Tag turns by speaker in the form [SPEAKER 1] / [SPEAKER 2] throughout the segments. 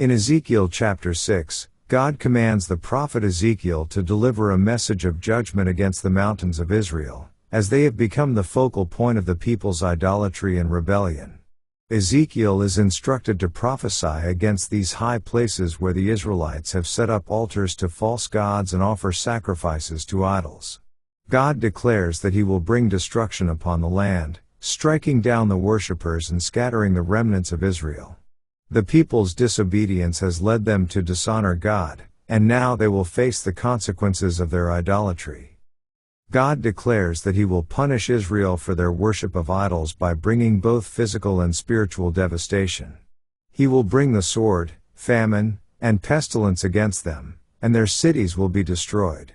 [SPEAKER 1] In Ezekiel Chapter 6, God commands the prophet Ezekiel to deliver a message of judgment against the mountains of Israel, as they have become the focal point of the people's idolatry and rebellion. Ezekiel is instructed to prophesy against these high places where the Israelites have set up altars to false gods and offer sacrifices to idols. God declares that he will bring destruction upon the land, striking down the worshippers and scattering the remnants of Israel. The people's disobedience has led them to dishonor God, and now they will face the consequences of their idolatry. God declares that he will punish Israel for their worship of idols by bringing both physical and spiritual devastation. He will bring the sword, famine, and pestilence against them, and their cities will be destroyed.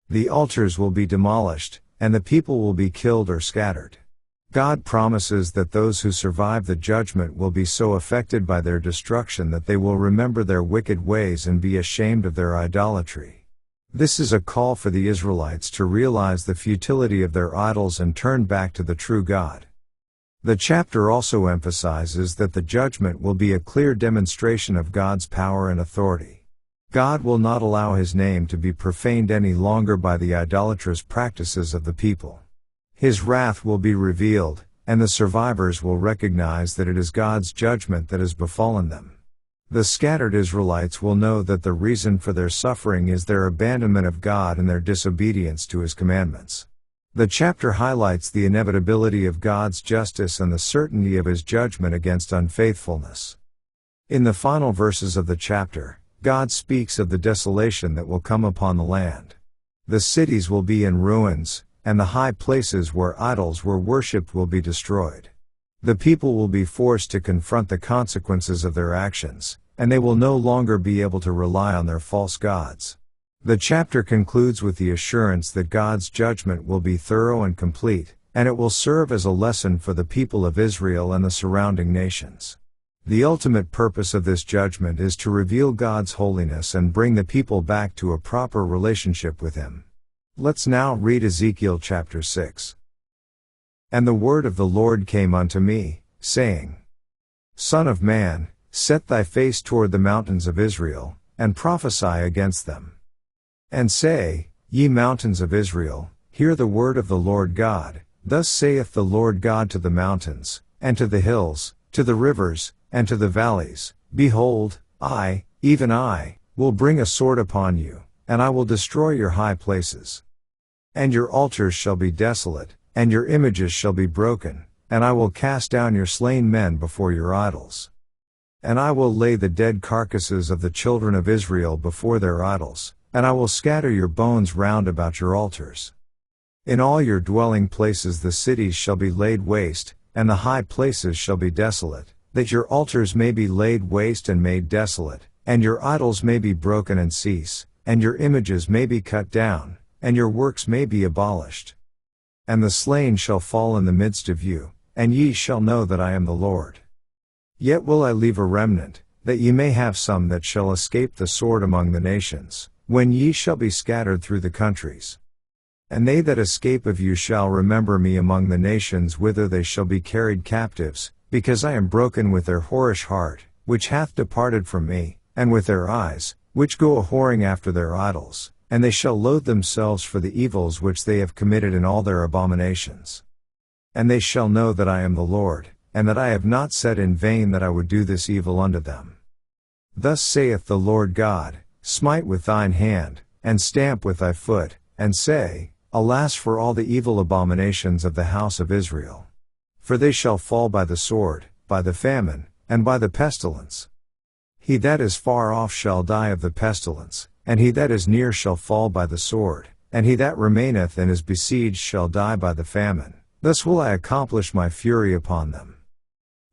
[SPEAKER 1] The altars will be demolished, and the people will be killed or scattered. God promises that those who survive the judgment will be so affected by their destruction that they will remember their wicked ways and be ashamed of their idolatry. This is a call for the Israelites to realize the futility of their idols and turn back to the true God. The chapter also emphasizes that the judgment will be a clear demonstration of God's power and authority. God will not allow his name to be profaned any longer by the idolatrous practices of the people. His wrath will be revealed, and the survivors will recognize that it is God's judgment that has befallen them. The scattered Israelites will know that the reason for their suffering is their abandonment of God and their disobedience to his commandments. The chapter highlights the inevitability of God's justice and the certainty of his judgment against unfaithfulness. In the final verses of the chapter, God speaks of the desolation that will come upon the land. The cities will be in ruins, and the high places where idols were worshipped will be destroyed. The people will be forced to confront the consequences of their actions, and they will no longer be able to rely on their false gods. The chapter concludes with the assurance that God's judgment will be thorough and complete, and it will serve as a lesson for the people of Israel and the surrounding nations. The ultimate purpose of this judgment is to reveal God's holiness and bring the people back to a proper relationship with him. Let's now read Ezekiel chapter 6. And the word of the Lord came unto me, saying, Son of man, set thy face toward the mountains of Israel, and prophesy against them. And say, Ye mountains of Israel, hear the word of the Lord God. Thus saith the Lord God to the mountains, and to the hills, to the rivers, and to the valleys, Behold, I, even I, will bring a sword upon you, and I will destroy your high places. And your altars shall be desolate, and your images shall be broken, and I will cast down your slain men before your idols. And I will lay the dead carcasses of the children of Israel before their idols, and I will scatter your bones round about your altars. In all your dwelling places the cities shall be laid waste, and the high places shall be desolate, that your altars may be laid waste and made desolate, and your idols may be broken and cease, and your images may be cut down, and your works may be abolished. And the slain shall fall in the midst of you, and ye shall know that I am the Lord. Yet will I leave a remnant, that ye may have some that shall escape the sword among the nations, when ye shall be scattered through the countries. And they that escape of you shall remember me among the nations whither they shall be carried captives, because I am broken with their whorish heart, which hath departed from me, and with their eyes, which go a-whoring after their idols, and they shall loathe themselves for the evils which they have committed in all their abominations. And they shall know that I am the Lord, and that I have not said in vain that I would do this evil unto them. Thus saith the Lord God, Smite with thine hand, and stamp with thy foot, and say, Alas for all the evil abominations of the house of Israel! For they shall fall by the sword, by the famine, and by the pestilence. He that is far off shall die of the pestilence, and he that is near shall fall by the sword, and he that remaineth and is besieged shall die by the famine. Thus will I accomplish my fury upon them.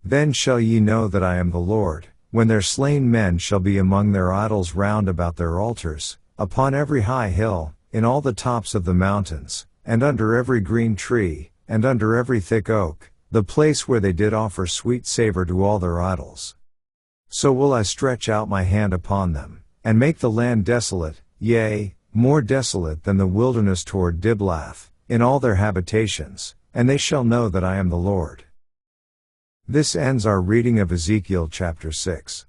[SPEAKER 1] Then shall ye know that I am the Lord, when their slain men shall be among their idols round about their altars, upon every high hill, in all the tops of the mountains, and under every green tree, and under every thick oak, the place where they did offer sweet savor to all their idols. So will I stretch out my hand upon them, and make the land desolate, yea, more desolate than the wilderness toward Diblath, in all their habitations, and they shall know that I am the Lord. This ends our reading of Ezekiel chapter 6.